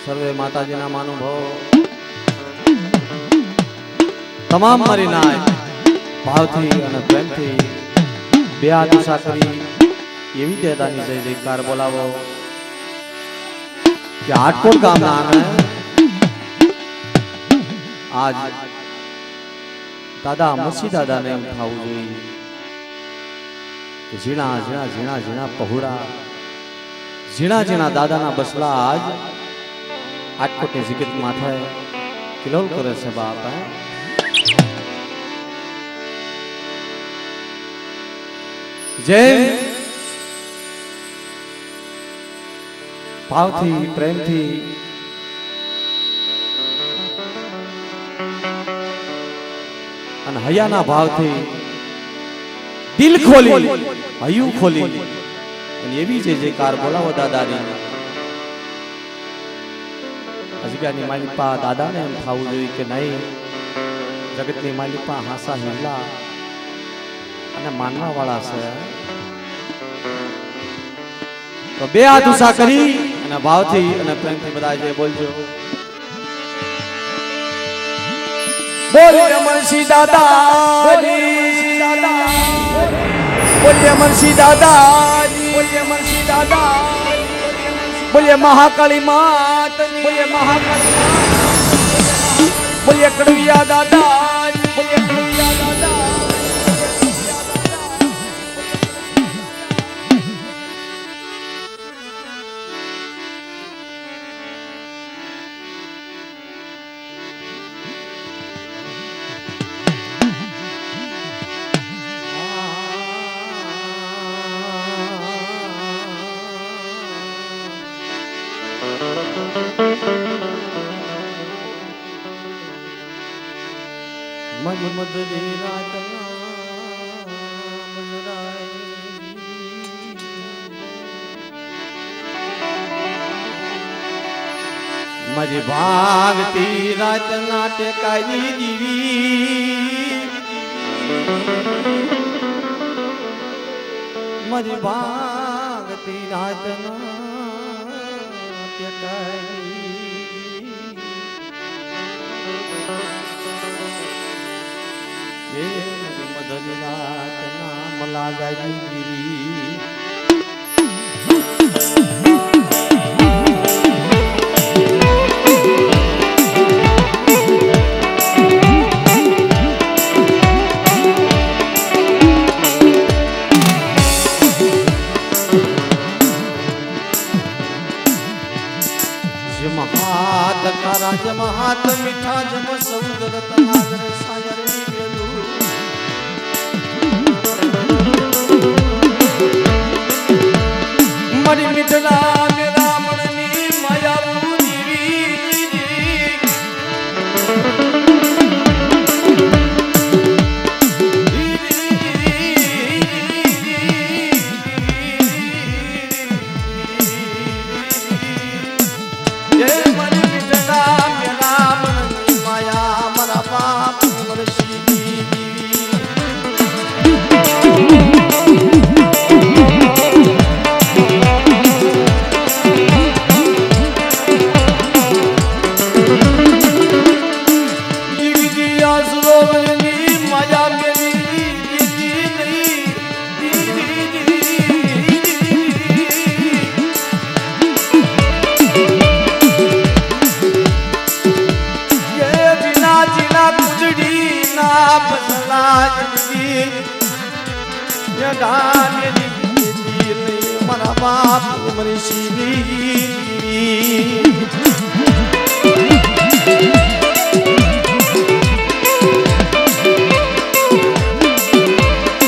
સર્વે માતાજીના મહાનુભાવો તમામ મારી નાય ભાવથી અને પ્રેમથી બે હાથ ઊંચા કરી એવી દાદાની જય જયકાર બોલાવો કે હાટકોટ ગામના આંગણે આજ દાદા મસી દાદાને એમ થવું જોઈએ કે ઝીણા ઝીણા ઝીણા ઝીણા પહોળા ઝીણા ઝીણા દાદાના બસલા આજ હાટકોટની જગત માથે કિલોલ કરે છે બાપ જેમ ભાવથી પ્રેમથી અને હૈયાના ભાવથી દિલ ખોલી હૈયું ખોલી અને એવી જે જયકાર બોલાવો દાદાની અજગાની માલિપા દાદાને એમ થવું જોઈએ કે નહીં જગતની માલિપા હાસા હિલ્લા અને માનવા વાળા છે તો બે હાથ ઊંચા કરી અને ભાવથી અને પ્રેમથી બધા જે બોલજો બોલે મનસી દાદા બોલે મનસી દાદા બોલે મનસી દાદા બોલે મહાકાળી માત બોલે મહાકાળી બોલે કડવિયા દાદા બોલે કડવિયા દાદા મદરી રાતના મજ ભાગતી રાતના ટેકાઈ દીવી મજ ભાગતી રાતના ટેકાઈ મદની રાતના મલા ગાઈ જમહાત કારા જમહાત મીઠા જમ સૌદર તનાગર સાયરની બેલું મારી મિત્રા મેરા મનની માયા મારા બાપ મરી શીરી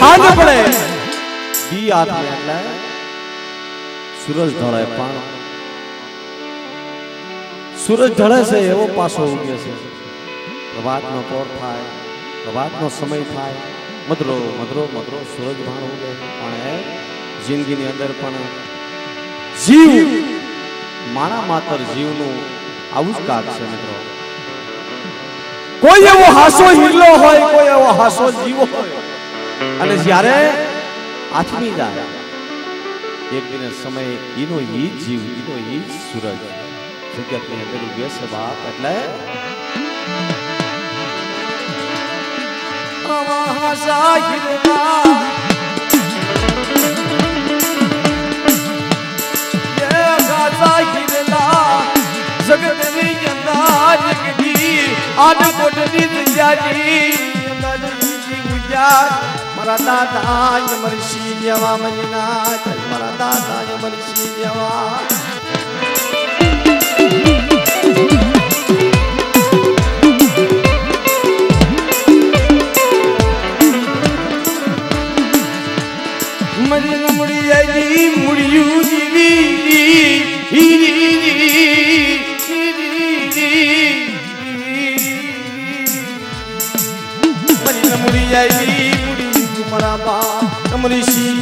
હાથ પડે દી હાથ એટલે સૂરજ ઢળે પણ સૂરજ ઢળે છે એવો પાછો ઉગે છે પ્રભાતનો પોર થાય પ્રભાતનો સમય થાય મધરો મધરો મધરો સૂરજ ભાણ ઉગે પણ જિંદગીની અંદર પણ જીવ માણા માતર જીવનું આવું જ કાક છે મિત્રો કોઈ એવો હાસો હિરલો હોય કોઈ એવો હાસો જીવ હોય અને જ્યારે આથમી જાય એક દિન સમય ઈનો ઈ જીવ ઈનો ઈ સૂરજ જગતની અંદર ઉગે છે બાપ એટલે જગતની અંદર જગતી આડકોટની જગ્યાજી મારા દાદા અમરસિંહ જેવા મજના મારા દાદા અમરસિંહ જેવા મરી મુડી જાય મુડિયું જીવી મરી મુડી જાય મારા બા અમરસિંહ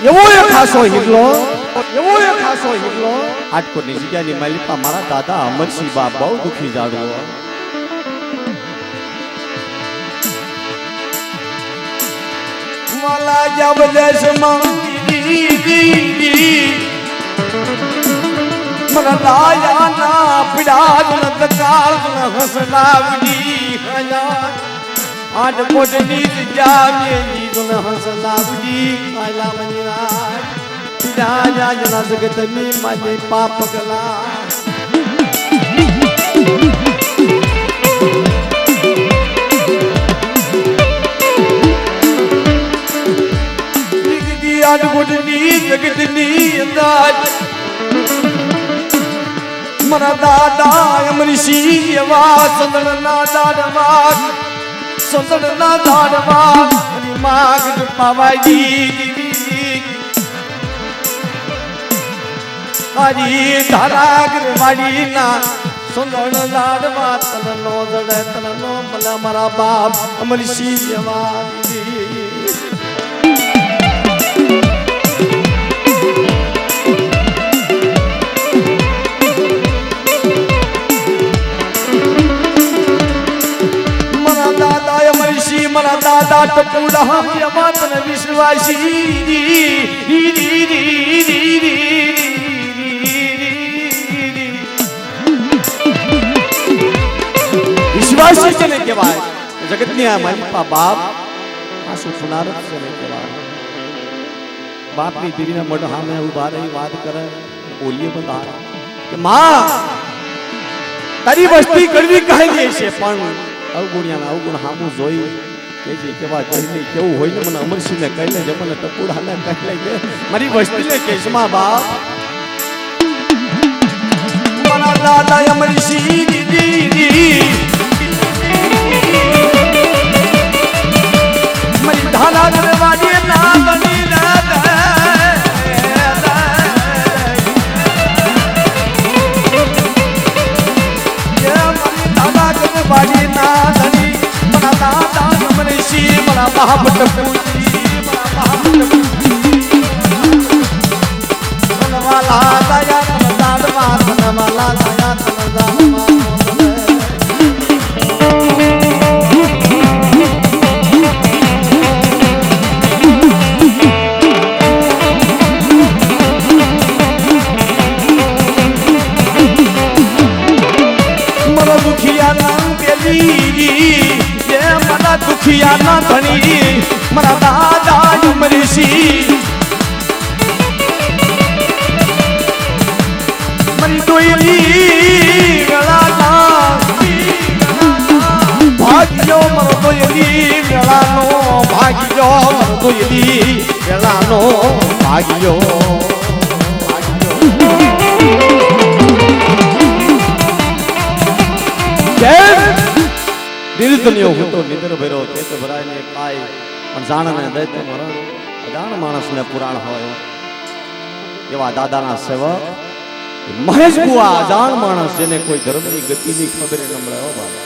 એવો ખાસો હિરલો આટકોટની જગ્યાની માલિકા મારા દાદા અમરસિંહ બા બહુ દુખી જાડવો માલા જબ દેશ માંગી મરા લાયા ના પીડા ગુણ તકાળ ગુણ હસલાવડી હયા આટકોટની જગ્યાની ગુણ હસલાવડી આલા મનીના પીડા જના જગતની માને પાપ ગલા આડકોટની જગતની અંદાજ મારા દાદા અમરસિંહ એવા સંદળના દાડવા હરી માગ પાવાજી હરી ધારાગર વાડીના સંદળ લાડવા તનનો જડે તનનો ભલા મારા બાપ અમરસિંહ એવા મારા દાદા ટપુડા યમાતન વિશ્વાસી વિશ્વાસી છે ને કહેવાય જગતની આ માલિકા બાપ આ સુનાર છે ને કહેવાય બાપની દીવીના મઢ સામે ઉભા રહી વાત કરે બોલીએ બધા કે માં તારી વસ્તી કરવી કહી દે છે પણ અવગુણ્યાના અવગુણ સામું જોઈ કે કેવા કહી કેવું હોય ને મને અમરસિંહને કહી લેજે મને ટપુડાને કહી લેજે મારી વસ્તીને કેસમાં બાપ મારા દાદા અમરસિંહ દીદી મારી ધારા કરવાની ના બની વાડી ના ધણી મારા દાદા અમરસિંહ મારા બાપ ટપુજી મારા બાપ તનવાલા દયા તન દાડવા તનવાલા દયા તન દાડવા મારા દુખિયા ના મારા દુખિયા ના ધણી મારા દાદા અમરસિંહ મારી દોયલી વેળાના ભાગ્યો મારો દોયલી વેળાનો ભાગ્યો મારો દોયલી વેળાનો ભાગ્યો નિર્ધન્યો હતો નિદર ભર્યો તેજ ભરાય ને કાય પણ જાણને દૈત્ય મરણ અજાણ માણસને પુરાણ હોય એવા દાદાના સેવક મહેશ બુઆ અજાણ માણસ જેને કોઈ ધર્મની ગતિની ખબર ન મળે હો બાબા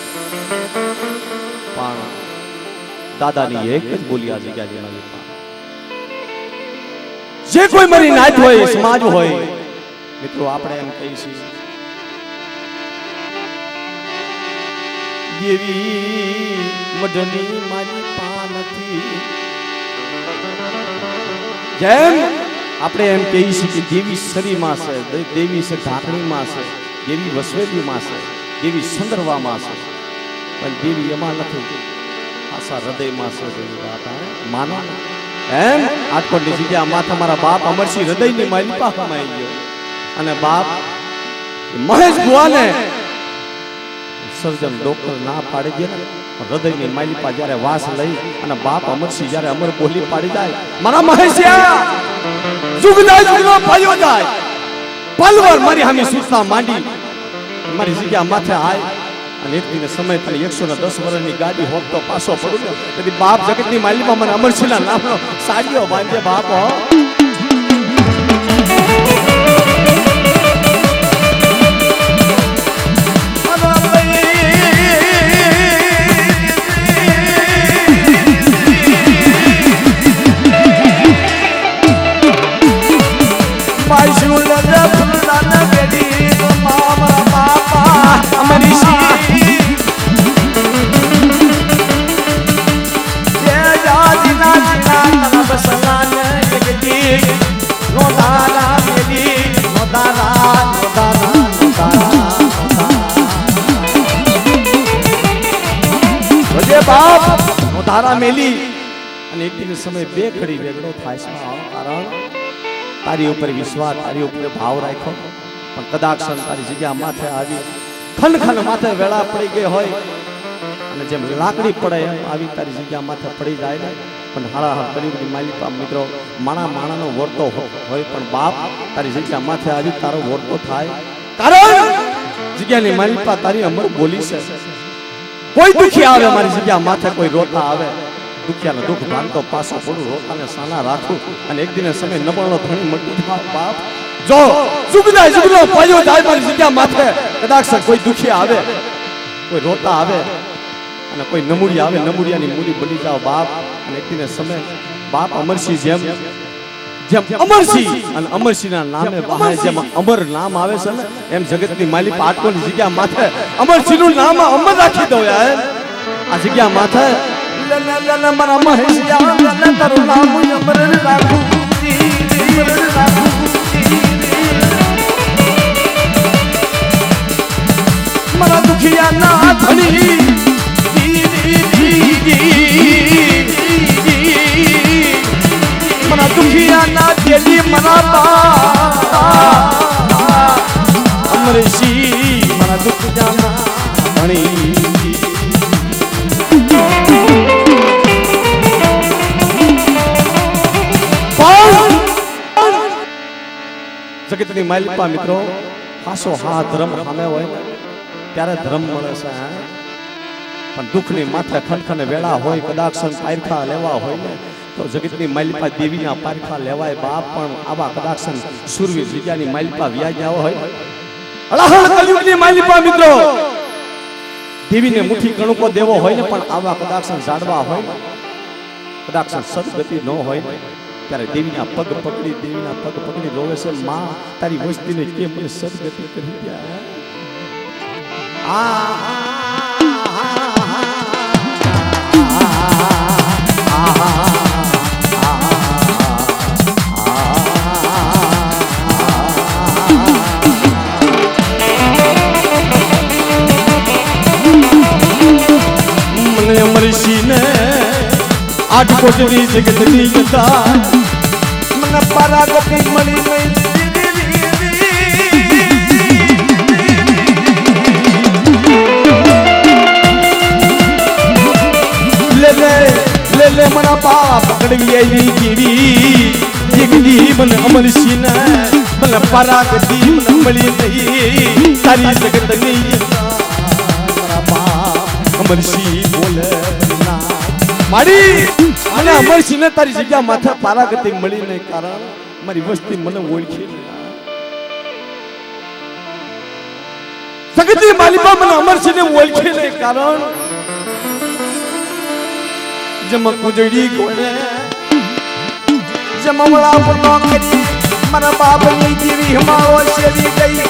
પણ દાદાની એક જ બોલી આ જગ્યા જેના જે કોઈ મારી નાત હોય સમાજ હોય મિત્રો આપણે એમ કહીશું દેવી મઢની મારી પાનથી જેમ આપણે એમ કહીએ છીએ કે દેવી શરીરમાં છે, દેવી છે ઢાંકણીમાં છે, દેવી વસવેલીમાં છે, દેવી સંદર્ભમાં છે, પણ દેવી એમાં નથી, આશા હૃદયમાં છે. દેવી વાત માનો એમ આટકોટની જગ્યા માથે મારા બાપ અમરસિંહ હૃદયની માલિપા કમાઈ ગયો અને બાપ મહેશ ભુવાને સર્જન ડોક્ટર ના પાડી દે ને હૃદયની માલિપા જ્યારે વાસ લઈ અને બાપ અમરસિંહ જ્યારે અમર બોલી પાડી જાય, મારા મહેશિયા જુગદાય જુગનો પાયો જાય પલવર મારી હામી સૂચના માંડી મારી જગ્યા માથે આય અને એક દિન સમય તને 110 વર્ષની ગાડી હોપ તો પાછો પડું ને તેથી બાપ જગતની માલિપા મને અમરસિંહના નામનો સાડીઓ બાંધે બાપ હો. ધારા મેલી અને એક દિન સમય બે ઘડી વેગળો થાય છે, કારણ તારી ઉપર વિશ્વાસ, તારી ઉપર ભાવ રાખ્યો, પણ કદાચ તારી જગ્યા માથે આવી ખનખન માથે વેળા પડી ગઈ હોય અને જેમ લાકડી પડે એમ આવી તારી જગ્યા માથે પડી જાય ને, પણ હાળા કળિયુગની માલિપા મિત્રો માણા માણાનો વર્તો હોય પણ બાપ તારી જગ્યા માથે આવી તારો વર્તો થાય, કારણ જગ્યાની માલિપા તારી અમર બોલી છે. કોઈ દુખી આવે મારી જગ્યા માથે, કોઈ રોતા આવે દુખિયાનો દુઃખ ભાંગતો પાછો પડું, રોતાને સાના રાખું અને એક દિન સમય નબળનો ધણી મટી થાવ બાપ. જો જુગદાય જુગનો પાયો જાય મારી જગ્યા માથે, કદાચ કોઈ દુખી આવે, કોઈ રોતા આવે અને કોઈ નમૂડી આવે, નમૂડિયાની મૂડી બની જાવ બાપ. અને એક દિન સમય બાપ અમરસિંહ જેમ અમરસિંહ અને અમરસિંહના નામે બહાર જેમ અમર નામ આવે છે ને એમ જગતની માલિપા આટકોની જગ્યા માથે અમરસિંહનું નામ અમર રાખી દો યાર. આ જગ્યા માથે મારા મહેશિયા તારું નામ અમર રાખું, મારા દુખિયા ના ધણી મના દુખિયા ના દેલી મના અમરસિંહ મના દુખિયા ના ધણી. જગતની માલિપા મિત્રો હાસો હા ધર્મ સામે હોય ને ત્યારે ધર્મ મળે છે, પણ દુઃખની માથે ખનખને વેળા હોય, કદાચ પારખા લેવા હોય ને તો જગતની માલિપા દેવીના પારખા લેવાય બાપ. પણ આવા કદાચ સુરવીર જગ્યાની માલિપા વ્યાજ આવો હોય, અળહળ કલયુગની માલિપા મિત્રો દેવીને મુઠ્ઠી કણુકો દેવો હોય ને પણ આવા કદાચ જાડવા હોય, કદાચ સદગતિ ન હોય ત્યારે દેવીના પગ પકડી રોવે છે, માં તારી વસ્તીને કેમ મને સદગતિ કરી ગયા. મને અમરસિંહને આટકોટની જગતની જતા મને પરાગતિ મળી ગઈ. લે મના બાપ પકડવી આવી કેવી જગદી મને અમરસિંહને મને પરાગતિ મને મળી ગઈ. તારી જગતની મારા બાપ અમરસિંહ બોલે મારી મને અમરસિંહને તારી જગ્યા માથે પારાગતિ મળી નહીં, કારણ મારી વસ્તી મને ઓળખી. જગતની માલિપા મને અમરસિંહને ઓળખી નહીં, કારણ જમ કુજડી કોણે જમ મળા પનો કરી મારા બાપની જીવી હમાવો શેરી ગઈ.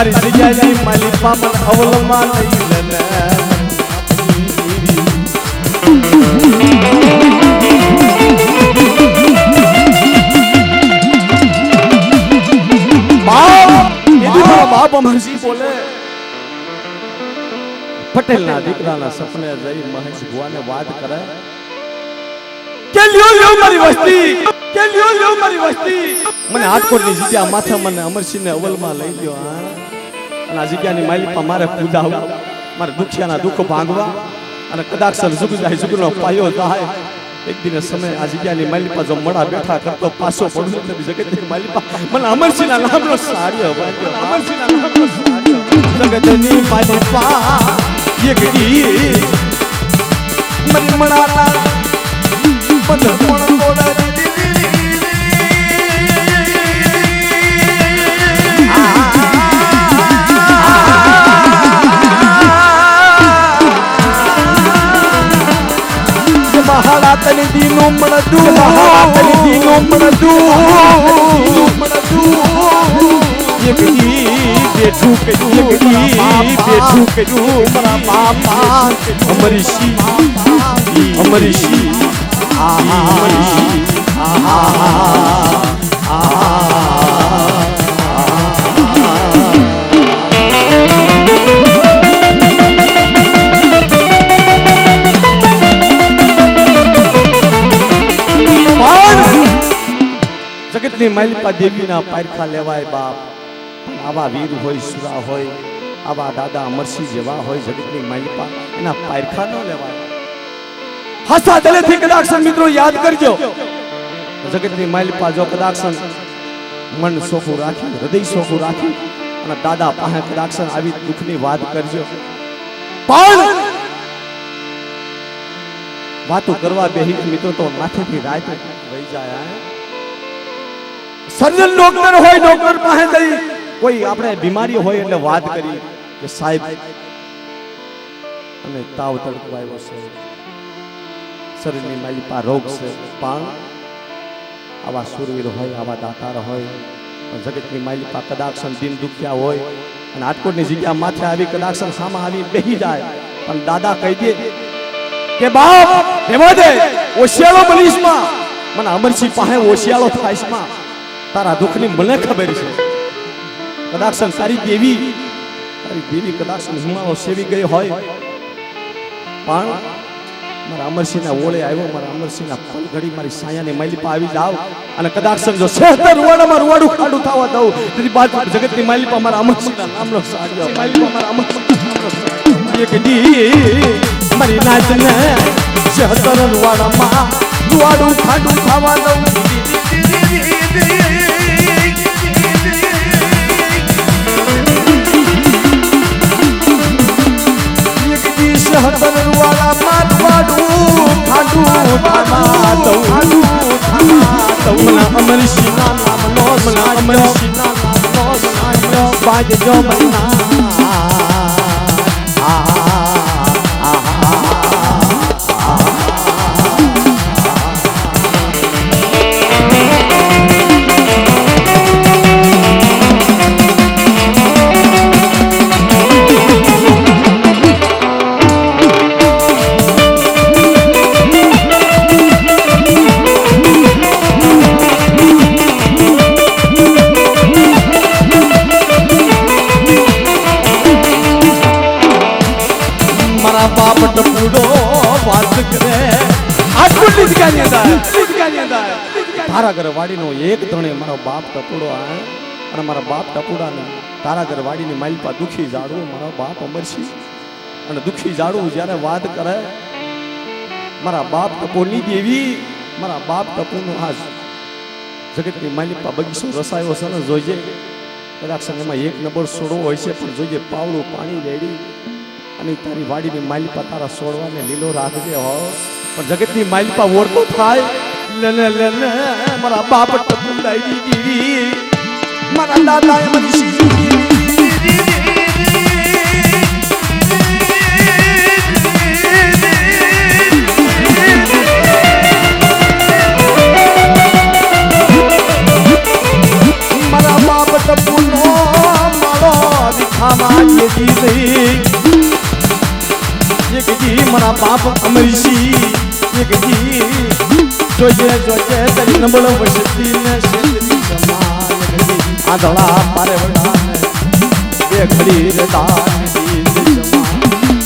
તારી જગ્યાની માલી પામન અવલમાં લઈ લે બાપ અમરસિંહ બોલે પટેલના દીકરાના સપને જઈ મહેશ ભુવાને વાત કરે કે લ્યો મારી વસ્તી કે લ્યો મારી વસ્તી મને હાટકોટની જગ્યા માથે મને અમરસિંહને અવલમાં લઈ ગયો અને આ જગ્યાની માલિપા મારે પૂજાવવા મારે દુખિયાના દુઃખ ભાંગવા અને કદાચ ઝુક જાય ઝુકનો પાયો થાય એક દિન સમય આ જગ્યાની માલિપા જો મડા બેઠા કરતો પાછો પડું તો જગતની માલિપા મને અમરસિંહના નામનો સાર્યો બાંધ્યો અમરસિંહના નામનો સાર્યો જગતની માલિપા એક દી મન મડાના બંધ પણ તોડા મહારાતની દીનો મળદું મહારાતની દીનો મળદું એક દી બેઠું કર્યું મારા બાપા અમરસિંહ જગતની માલિપા દેવીના પારખા લેવાય બાપ આવા વીર હોય સુરા હોય આવા દાદા અમરસિંહ જેવા હોય જગતની માલિપા એના પારખા ન લેવાય હસા દલેથી કદાક્ષન મિત્રો યાદ કરજો જગતની માલિપા જો કદાક્ષન મન સોખું રાખી હૃદય સોખું રાખી અને દાદા પાસે કદાક્ષન આવી દુઃખની વાત કરજો પણ વાતો કરવા બેહી મિત્રો તો માથેથી રાત વહી જાય સર્જન ડોક્ટર હોય ડોક્ટર પાસે જઈ કોઈ આપણે બીમારી હોય એટલે વાત કરી કે સાહેબ અને તાવ તડકો આવ્યો છે શરીરની માલિપા રોગ છે પણ આવા સુરવીર હોય આવા દાતાર હોય જગતની માલિપા કદાક્ષન દિન દુખ્યા હોય અને હાટકોટની જગ્યા માથે આવી કદાક્ષન સામા આવી બેહી જાય પણ દાદા કહી દે કે બાપ એમાં દે ઓશિયાળો બનીશમાં મને અમરસિંહ પાસે ઓશિયાળો થાયશમાં તારા દુઃખની મને ખબર છે કદાક્ષન તારી દેવી કદાક્ષન હિમાળો સેવી ગઈ હોય પણ મારા અમરસિંહના ઓળે આવ્યો મારા અમરસિંહના પલઘડી મારી સાયાની માલિપા આવી જાવ અને કદાક્ષન જો શહેર રૂવાડામાં રૂવાડું ખાડું થવા દઉં તેથી બાદ જગતની માલિપા મારા અમરસિંહના નામનો સાર્યો માલિપા મારા અમરસિંહના નામનો સાર્યો એક દી મારી નાચને શહેર રૂવાડામાં રૂવાડું ખાડું થવા દઉં હતર વાળા મારવાડું ખાડું મને અમરસિંહના નામનો બાજજો બાપ ટપુડો વાત કરે આટલી જગ્યાની અંદર તારા ઘર વાડીનો એક ધણે મારો બાપ ટપુડો આવે અને મારા બાપ ટપુડાને તારા ઘર વાડીની માલિપા દુખી જાડવું મારો બાપ અમરસિંહ અને દુખી જાડવું જ્યારે વાત કરે મારા બાપ ટપુની દેવી મારા બાપ ટપુનો આજ જગતની માલિપા બગીચો રસાયો છે ને જોઈજે કદાચ એમાં એક નંબર સોડવો હોય છે પણ જોઈએ પાવડું પાણી રેડી અને તારી વાડીની માલિપા તારા સોડવાને લીલો રાખજે હો પણ જગતની માલિપા ઓળતો થાય મારા બાપ ટપુડાઈ દીવી મારા દાદા અમરસિંહ મારા બાપ ટપુનો મારો એક દી મારા બાપ અમરસિંહ એક દી જોજે જોજે તારી નબળ વસતી ને શેતરી સમાન આંધળા પારે વડાને બે ઘડી રે દાન દીધ સમાન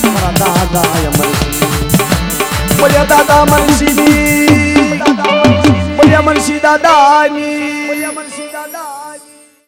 મારા દાદા અમરસિંહ બોલ્યા દાદા અમરસિંહ બોલ્યા અમરસિંહ દાદાની